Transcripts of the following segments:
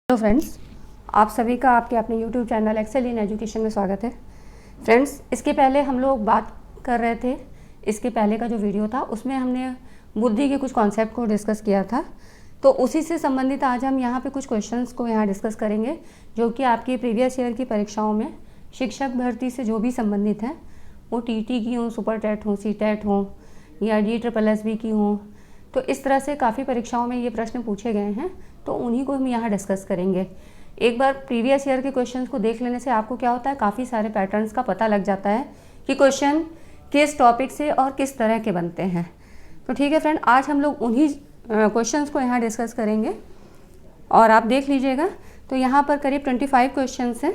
Hello friends, आप सभी का आपके अपने YouTube channel excel in education में स्वागत है। फ्रेंड्स, इसके पहले हम लोग बात कर रहे थे, इसके पहले का जो वीडियो था उसमें हमने बुद्धि के कुछ कॉन्सेप्ट को डिस्कस किया था। तो उसी से संबंधित आज हम यहाँ पे कुछ क्वेश्चंस को यहाँ डिस्कस करेंगे जो कि आपकी प्रीवियस ईयर की परीक्षाओं में शिक्षक भर्ती से जो भी संबंधित हैं, वो टीटी की हों, सुपर टेट हों, सी टेट हों या DSSB की हों, तो इस तरह से काफ़ी परीक्षाओं में ये प्रश्न पूछे गए हैं, तो उन्हीं को हम यहाँ डिस्कस करेंगे। एक बार प्रीवियस ईयर के क्वेश्चंस को देख लेने से आपको क्या होता है, काफ़ी सारे पैटर्न्स का पता लग जाता है कि क्वेश्चन किस टॉपिक से और किस तरह के बनते हैं। तो ठीक है फ्रेंड, आज हम लोग उन्हीं क्वेश्चंस को यहाँ डिस्कस करेंगे और आप देख लीजिएगा। तो यहाँ पर करीब 25 क्वेश्चंस हैं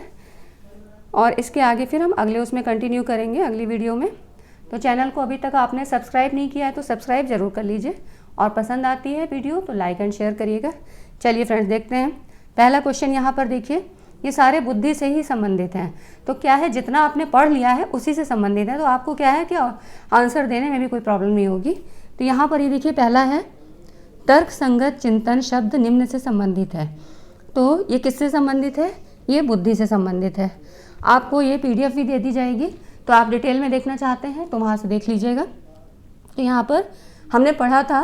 और इसके आगे फिर हम अगले उसमें कंटिन्यू करेंगे अगली वीडियो में। तो चैनल को अभी तक आपने सब्सक्राइब नहीं किया है तो सब्सक्राइब ज़रूर कर लीजिए और पसंद आती है वीडियो तो लाइक एंड शेयर करिएगा। चलिए फ्रेंड्स, देखते हैं। पहला क्वेश्चन यहाँ पर देखिए, ये सारे बुद्धि से ही संबंधित हैं। तो क्या है, जितना आपने पढ़ लिया है उसी से संबंधित है, तो आपको क्या है कि आंसर देने में भी कोई प्रॉब्लम नहीं होगी। तो यहाँ पर ये देखिए, पहला है तर्क संगत चिंतन शब्द निम्न से संबंधित है। तो ये किससे संबंधित है? ये बुद्धि से संबंधित है। आपको ये PDF भी दे दी जाएगी, तो आप डिटेल में देखना चाहते हैं तो वहाँ से देख लीजिएगा। तो यहाँ पर हमने पढ़ा था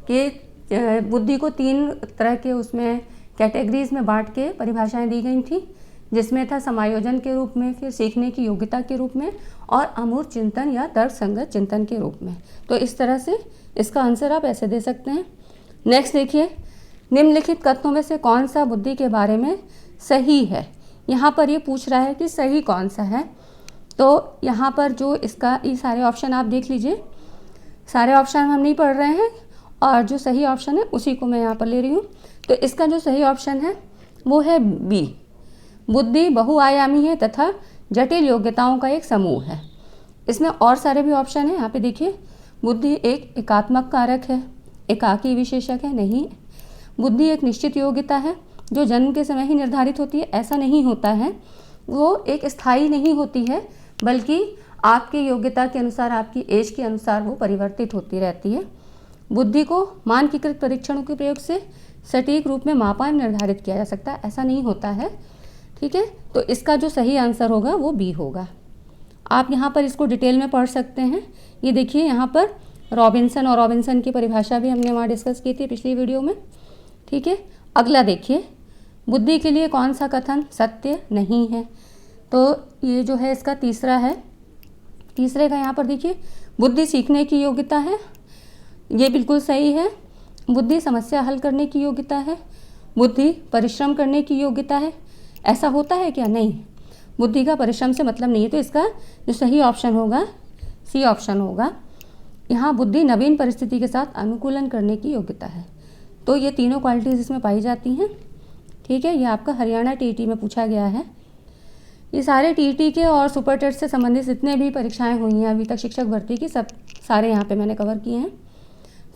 कि बुद्धि को 3 तरह के उसमें कैटेगरीज में बांट के परिभाषाएं दी गई थी, जिसमें था समायोजन के रूप में, फिर सीखने की योग्यता के रूप में और अमूर्त चिंतन या तर्क संगत चिंतन के रूप में। तो इस तरह से इसका आंसर आप ऐसे दे सकते हैं। नेक्स्ट देखिए, निम्नलिखित कथनों में से कौन सा बुद्धि के बारे में सही है? यहाँ पर ये पूछ रहा है कि सही कौन सा है। तो यहाँ पर जो इसका ये सारे ऑप्शन आप देख लीजिए, सारे ऑप्शन हम नहीं पढ़ रहे हैं और जो सही ऑप्शन है उसी को मैं यहाँ पर ले रही हूँ। तो इसका जो सही ऑप्शन है वो है बी। बुद्धि बहुआयामी है तथा जटिल योग्यताओं का एक समूह है। इसमें और सारे भी ऑप्शन हैं, यहाँ पे देखिए। बुद्धि एक एकात्मक कारक है, एकाकी विशेषक है, नहीं। बुद्धि एक निश्चित योग्यता है जो जन्म के समय ही निर्धारित होती है, ऐसा नहीं होता है। वो एक स्थायी नहीं होती है, बल्कि आपकी योग्यता के अनुसार, आपकी एज के अनुसार वो परिवर्तित होती रहती है। बुद्धि को मानकीकृत परीक्षणों के प्रयोग से सटीक रूप में मापा एवं निर्धारित किया जा सकता है, ऐसा नहीं होता है। ठीक है, तो इसका जो सही आंसर होगा वो बी होगा। आप यहाँ पर इसको डिटेल में पढ़ सकते हैं। ये देखिए, यहाँ पर रॉबिन्सन और रॉबिन्सन की परिभाषा भी हमने वहाँ डिस्कस की थी पिछली वीडियो में। ठीक है, अगला देखिए, बुद्धि के लिए कौन सा कथन सत्य नहीं है? तो ये जो है इसका तीसरा है। तीसरे का यहाँ पर देखिए, बुद्धि सीखने की योग्यता है, ये बिल्कुल सही है। बुद्धि समस्या हल करने की योग्यता है, बुद्धि परिश्रम करने की योग्यता है, ऐसा होता है क्या? नहीं, बुद्धि का परिश्रम से मतलब नहीं है। तो इसका जो सही ऑप्शन होगा सी ऑप्शन होगा। यहाँ बुद्धि नवीन परिस्थिति के साथ अनुकूलन करने की योग्यता है। तो ये तीनों क्वालिटीज़ इसमें पाई जाती हैं। ठीक है, ये आपका हरियाणा TET में पूछा गया है। ये सारे TET के और सुपर टेट से संबंधित जितने भी परीक्षाएं हुई हैं अभी तक शिक्षक भर्ती की, सब सारे यहाँ पे मैंने कवर किए हैं।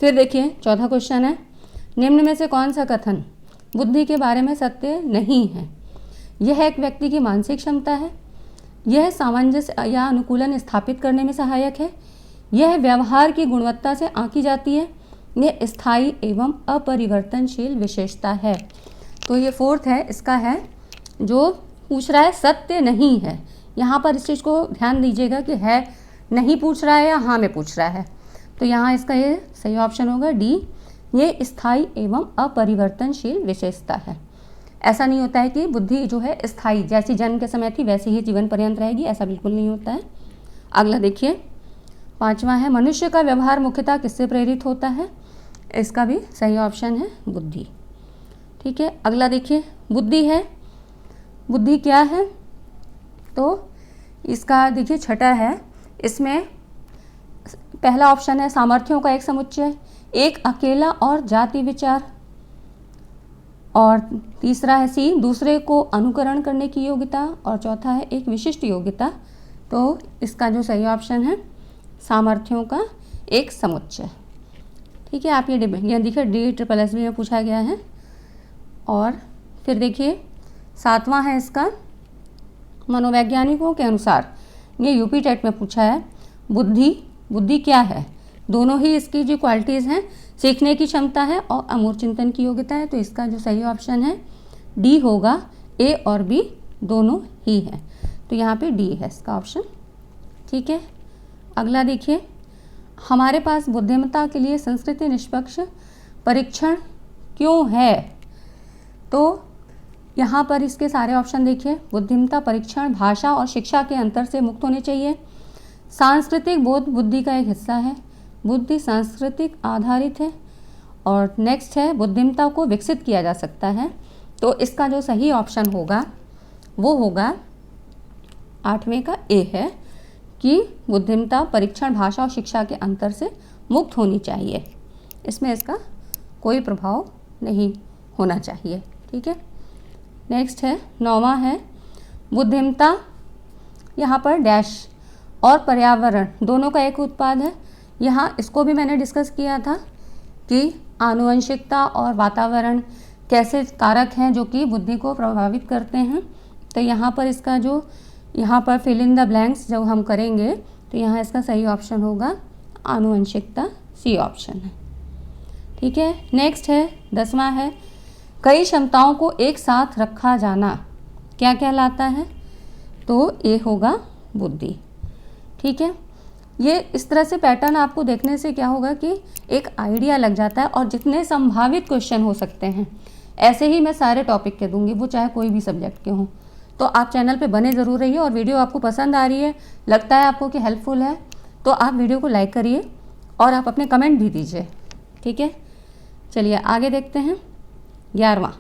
फिर देखिए, चौथा क्वेश्चन है, निम्न में से कौन सा कथन बुद्धि के बारे में सत्य नहीं है? यह एक व्यक्ति की मानसिक क्षमता है, यह सामंजस्य या अनुकूलन स्थापित करने में सहायक है, यह व्यवहार की गुणवत्ता से आंकी जाती है, यह स्थायी एवं अपरिवर्तनशील विशेषता है। तो ये फोर्थ है, इसका है जो पूछ रहा है सत्य नहीं है। यहाँ पर इस चीज़ को ध्यान दीजिएगा कि है नहीं पूछ रहा है या हाँ में पूछ रहा है। तो यहाँ इसका ये सही ऑप्शन होगा डी, ये स्थायी एवं अपरिवर्तनशील विशेषता है। ऐसा नहीं होता है कि बुद्धि जो है स्थायी, जैसी जन्म के समय थी वैसे ही जीवन पर्यंत रहेगी, ऐसा बिल्कुल नहीं होता है। अगला देखिए, पांचवा है, मनुष्य का व्यवहार मुख्यतः किससे प्रेरित होता है? इसका भी सही ऑप्शन है बुद्धि। ठीक है, अगला देखिए, बुद्धि है, बुद्धि क्या है? तो इसका देखिए छठा है, इसमें पहला ऑप्शन है सामर्थ्यों का एक समुच्चय, एक अकेला और जाति विचार, और तीसरा है सी, दूसरे को अनुकरण करने की योग्यता, और चौथा है एक विशिष्ट योग्यता। तो इसका जो सही ऑप्शन है सामर्थ्यों का एक समुच्चय। ठीक है, आप ये देखिए DSSB में पूछा गया है। और फिर देखिए, सातवां है इसका, मनोवैज्ञानिकों के अनुसार ये UP टेट में पूछा है, बुद्धि क्या है? दोनों ही इसकी जो क्वालिटीज़ हैं, सीखने की क्षमता है और अमूर्त चिंतन की योग्यता है। तो इसका जो सही ऑप्शन है डी होगा, ए और बी दोनों ही है, तो यहाँ पे डी है इसका ऑप्शन। ठीक है, अगला देखिए, हमारे पास बुद्धिमत्ता के लिए संस्कृति निष्पक्ष परीक्षण क्यों है? तो यहाँ पर इसके सारे ऑप्शन देखिए, बुद्धिमत्ता परीक्षण भाषा और शिक्षा के अंतर से मुक्त होने चाहिए, सांस्कृतिक बोध बुद्धि का एक हिस्सा है, बुद्धि सांस्कृतिक आधारित है, और नेक्स्ट है बुद्धिमत्ता को विकसित किया जा सकता है। तो इसका जो सही ऑप्शन होगा वो होगा 8वें का ए है कि बुद्धिमत्ता परीक्षण भाषा और शिक्षा के अंतर से मुक्त होनी चाहिए, इसमें इसका कोई प्रभाव नहीं होना चाहिए। ठीक है, नेक्स्ट है 9वां है बुद्धिमत्ता, यहाँ पर डैश और पर्यावरण दोनों का एक उत्पाद है। यहाँ इसको भी मैंने डिस्कस किया था कि आनुवंशिकता और वातावरण कैसे कारक हैं जो कि बुद्धि को प्रभावित करते हैं। तो यहाँ पर इसका जो यहाँ पर फिल इन द ब्लैंक्स जब हम करेंगे तो यहाँ इसका सही ऑप्शन होगा आनुवंशिकता, सी ऑप्शन है। ठीक है, नेक्स्ट है 10वां है कई क्षमताओं को एक साथ रखा जाना क्या कहलाता है? तो ये होगा बुद्धि। ठीक है, ये इस तरह से पैटर्न आपको देखने से क्या होगा कि एक आइडिया लग जाता है, और जितने संभावित क्वेश्चन हो सकते हैं ऐसे ही मैं सारे टॉपिक के दूंगी, वो चाहे कोई भी सब्जेक्ट के हों। तो आप चैनल पे बने ज़रूर रहिए, और वीडियो आपको पसंद आ रही है, लगता है आपको कि हेल्पफुल है, तो आप वीडियो को लाइक करिए और आप अपने कमेंट भी दीजिए। ठीक है, चलिए आगे देखते हैं। 11वां,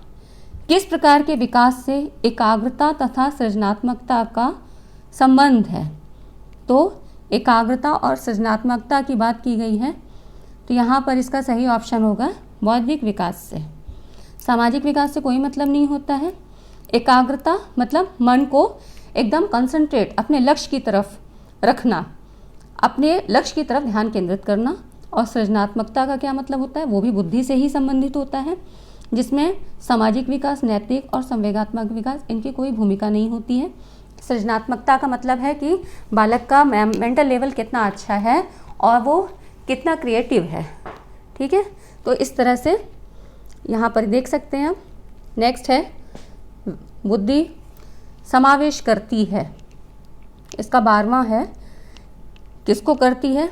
किस प्रकार के विकास से एकाग्रता तथा सृजनात्मकता का संबंध है? तो एकाग्रता और सृजनात्मकता की बात की गई है, तो यहाँ पर इसका सही ऑप्शन होगा बौद्धिक विकास से। सामाजिक विकास से कोई मतलब नहीं होता है। एकाग्रता मतलब मन को एकदम कंसंट्रेट अपने लक्ष्य की तरफ रखना, अपने लक्ष्य की तरफ ध्यान केंद्रित करना। और सृजनात्मकता का क्या मतलब होता है? वो भी बुद्धि से ही संबंधित होता है, जिसमें सामाजिक विकास, नैतिक और संवेगात्मक विकास इनकी कोई भूमिका नहीं होती है। सृजनात्मकता का मतलब है कि बालक का मेंटल लेवल कितना अच्छा है और वो कितना क्रिएटिव है। ठीक है, तो इस तरह से यहाँ पर देख सकते हैं आप। नेक्स्ट है बुद्धि समावेश करती है, इसका 12वां है किसको करती है?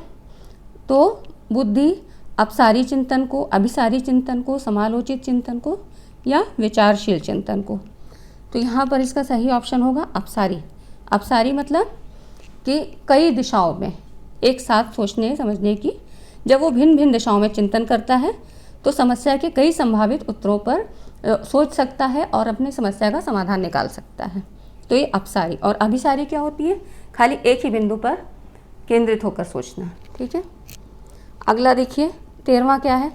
तो बुद्धि अपसारी चिंतन को, अभिसारी चिंतन को, समालोचित चिंतन को या विचारशील चिंतन को। तो यहाँ पर इसका सही ऑप्शन होगा अपसारी। अपसारी मतलब कि कई दिशाओं में एक साथ सोचने समझने की, जब वो भिन्न भिन्न दिशाओं में चिंतन करता है तो समस्या के कई संभावित उत्तरों पर सोच सकता है और अपनी समस्या का समाधान निकाल सकता है। तो ये अपसारी। और अभिसारी क्या होती है? खाली एक ही बिंदु पर केंद्रित होकर सोचना। ठीक है, अगला देखिए 13वां क्या है?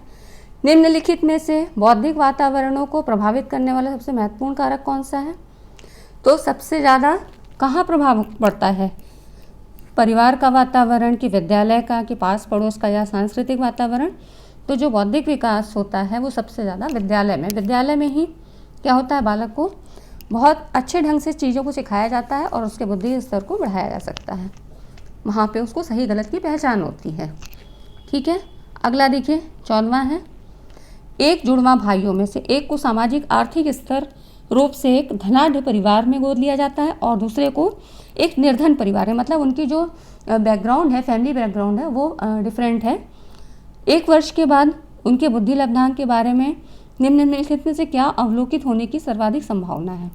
निम्नलिखित में से बौद्धिक वातावरणों को प्रभावित करने वाला सबसे महत्वपूर्ण कारक कौन सा है? तो सबसे ज़्यादा कहाँ प्रभाव पड़ता है? परिवार का वातावरण, कि विद्यालय का, कि पास पड़ोस का, या सांस्कृतिक वातावरण? तो जो बौद्धिक विकास होता है वो सबसे ज़्यादा विद्यालय में ही क्या होता है, बालक को बहुत अच्छे ढंग से चीज़ों को सिखाया जाता है और उसके बुद्धि स्तर को बढ़ाया जा सकता है। वहाँ पे उसको सही गलत की पहचान होती है। ठीक है, अगला देखिए 14वां है एक जुड़वा भाइयों में से एक को सामाजिक आर्थिक स्तर रूप से एक धनाढ्य परिवार में गोद लिया जाता है और दूसरे को एक निर्धन परिवार है, मतलब उनकी जो बैकग्राउंड है, फैमिली बैकग्राउंड है, वो डिफरेंट है। 1 वर्ष के बाद उनके बुद्धि लब्धांक के बारे में निम्नलिखित में से क्या अवलोकित होने की सर्वाधिक संभावना है?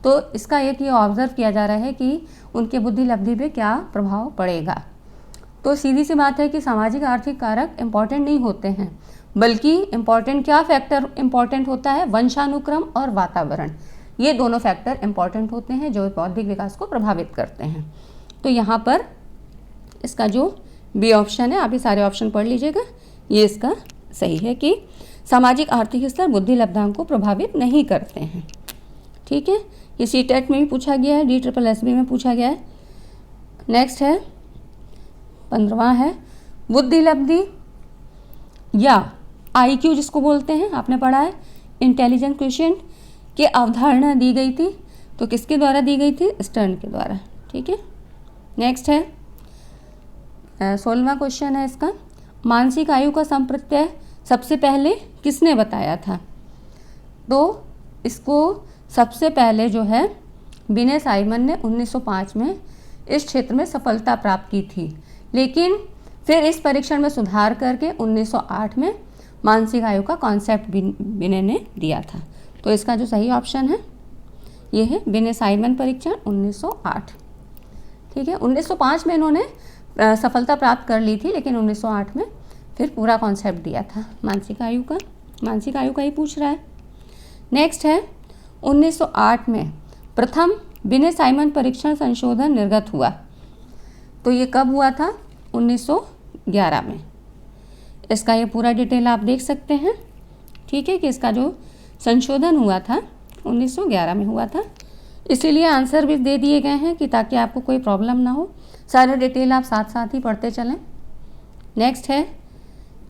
तो इसका एक ये ऑब्जर्व किया जा रहा है कि उनके बुद्धि लब्धि पे क्या प्रभाव पड़ेगा। तो सीधी सी बात है कि सामाजिक आर्थिक कारक इम्पॉर्टेंट नहीं होते हैं, बल्कि इम्पॉर्टेंट क्या फैक्टर इम्पॉर्टेंट होता है? वंशानुक्रम और वातावरण, ये दोनों फैक्टर इम्पॉर्टेंट होते हैं जो बौद्धिक विकास को प्रभावित करते हैं। तो यहाँ पर इसका जो बी ऑप्शन है, आप ये सारे ऑप्शन पढ़ लीजिएगा, ये इसका सही है कि सामाजिक आर्थिक स्तर बुद्धि लब्धांक को प्रभावित नहीं करते हैं। ठीक है, ये सीटेट में भी पूछा गया है, DSSB में पूछा गया है। नेक्स्ट है 15वां है बुद्धि लब्धि या IQ जिसको बोलते हैं, आपने पढ़ा है, इंटेलिजेंट क्वेश्चन की अवधारणा दी गई थी, तो किसके द्वारा दी गई थी? स्टर्न के द्वारा। ठीक है, नेक्स्ट है 16वां क्वेश्चन है इसका, मानसिक आयु का संप्रत्यय सबसे पहले किसने बताया था? तो इसको सबसे पहले जो है बिने साइमन ने 1905 में इस क्षेत्र में सफलता प्राप्त की थी, लेकिन फिर इस परीक्षण में सुधार करके 1908 में मानसिक आयु का कॉन्सेप्ट बिने ने दिया था। तो इसका जो सही ऑप्शन है ये है बिने साइमन परीक्षण 1908। ठीक है, 1905 में इन्होंने सफलता प्राप्त कर ली थी, लेकिन 1908 में फिर पूरा कॉन्सेप्ट दिया था मानसिक आयु का ही पूछ रहा है। नेक्स्ट है 1908 में प्रथम बिने साइमन परीक्षण संशोधन निर्गत हुआ। तो ये कब हुआ था? 1911 में। इसका ये पूरा डिटेल आप देख सकते हैं। ठीक है, कि इसका जो संशोधन हुआ था 1911 में हुआ था, इसीलिए आंसर भी दे दिए गए हैं कि ताकि आपको कोई प्रॉब्लम ना हो, सारे डिटेल आप साथ साथ ही पढ़ते चलें। नेक्स्ट है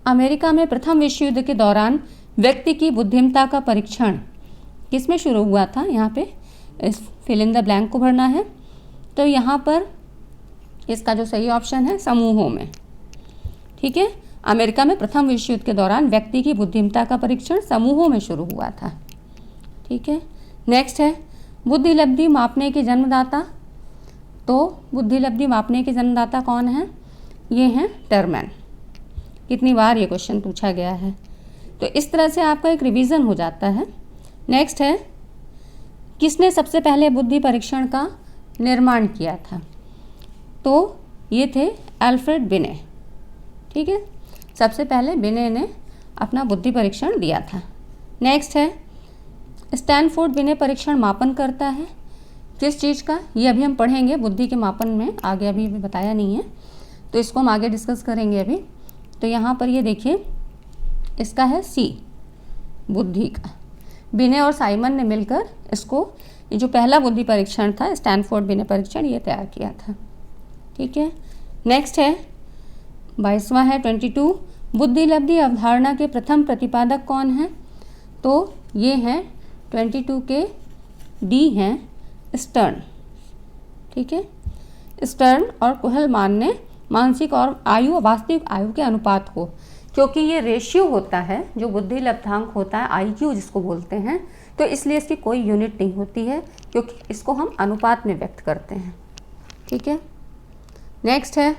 अमेरिका में प्रथम विश्व युद्ध के दौरान व्यक्ति की बुद्धिमत्ता का परीक्षण किस में शुरू हुआ था? यहाँ पे इस फिल इन द ब्लैंक को भरना है। तो यहाँ पर इसका जो सही ऑप्शन है समूहों में। ठीक है, अमेरिका में प्रथम विश्व युद्ध के दौरान व्यक्ति की बुद्धिमत्ता का परीक्षण समूहों में शुरू हुआ था। ठीक है, नेक्स्ट है बुद्धिलब्धि मापने के जन्मदाता। तो बुद्धिलब्धि मापने के जन्मदाता कौन है? ये हैं टरमैन। कितनी बार ये क्वेश्चन पूछा गया है, तो इस तरह से आपका एक रिवीजन हो जाता है। नेक्स्ट है किसने सबसे पहले बुद्धि परीक्षण का निर्माण किया था? तो ये थे अल्फ्रेड बिने। ठीक है, सबसे पहले बिने ने अपना बुद्धि परीक्षण दिया था। नेक्स्ट है स्टैनफोर्ड बिने परीक्षण मापन करता है किस चीज़ का? ये अभी हम पढ़ेंगे बुद्धि के मापन में, आगे अभी बताया नहीं है, तो इसको हम आगे डिस्कस करेंगे अभी। तो यहाँ पर ये देखिए, इसका है सी, बुद्धि का। बिने और साइमन ने मिलकर इसको, ये जो पहला बुद्धि परीक्षण था स्टैनफोर्ड बिने परीक्षण, ये तैयार किया था। ठीक है, नेक्स्ट है 22वां है 22, बुद्धिलब्धि अवधारणा के प्रथम प्रतिपादक कौन है? तो ये हैं 22 के डी हैं स्टर्न। ठीक है, स्टर्न और कुहलमान ने मानसिक और आयु और वास्तविक आयु के अनुपात को, क्योंकि ये रेशियो होता है जो बुद्धिलब्धांक होता है IQ जिसको बोलते हैं, तो इसलिए इसकी कोई यूनिट नहीं होती है, क्योंकि इसको हम अनुपात में व्यक्त करते हैं। ठीक है, नेक्स्ट है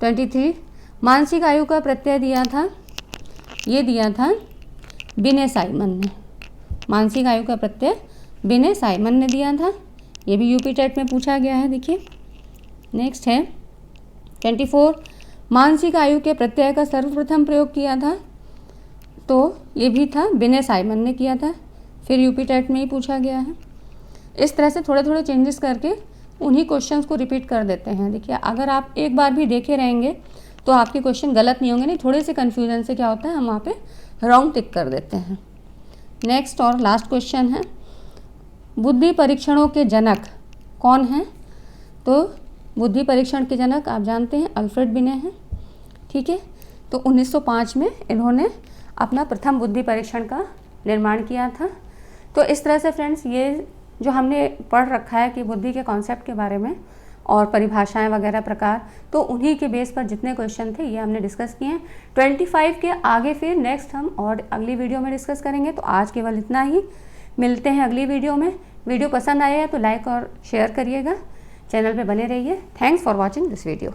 23, मानसिक आयु का प्रत्यय दिया था, ये दिया था बिने साइमन ने। मानसिक आयु का प्रत्यय बिने साइमन ने दिया था, ये भी यूपी टेट में पूछा गया है, देखिए। नेक्स्ट है 24, मानसिक आयु के प्रत्यय का सर्वप्रथम प्रयोग किया था, तो ये भी था बिने साइमन ने किया था, फिर यूपी टेट में ही पूछा गया है। इस तरह से थोड़े थोड़े चेंजेस करके उन्हीं क्वेश्चंस को रिपीट कर देते हैं। देखिए, अगर आप एक बार भी देखे रहेंगे तो आपके क्वेश्चन गलत नहीं होंगे, नहीं थोड़े से कन्फ्यूजन से क्या होता है, हम वहाँ पे रॉन्ग टिक कर देते हैं। नेक्स्ट और लास्ट क्वेश्चन है बुद्धि परीक्षणों के जनक कौन हैं? तो बुद्धि परीक्षण के जनक आप जानते हैं अल्फ्रेड बिने हैं। ठीक है, तो 1905 में इन्होंने अपना प्रथम बुद्धि परीक्षण का निर्माण किया था। तो इस तरह से फ्रेंड्स, ये जो हमने पढ़ रखा है कि बुद्धि के कॉन्सेप्ट के बारे में और परिभाषाएं वगैरह प्रकार, तो उन्हीं के बेस पर जितने क्वेश्चन थे ये हमने डिस्कस किए हैं। 25 के आगे फिर नेक्स्ट हम और अगली वीडियो में डिस्कस करेंगे। तो आज केवल इतना ही, मिलते हैं अगली वीडियो में। वीडियो पसंद आया है तो लाइक और शेयर करिएगा, चैनल पे बने रहिए। Thanks for watching this video.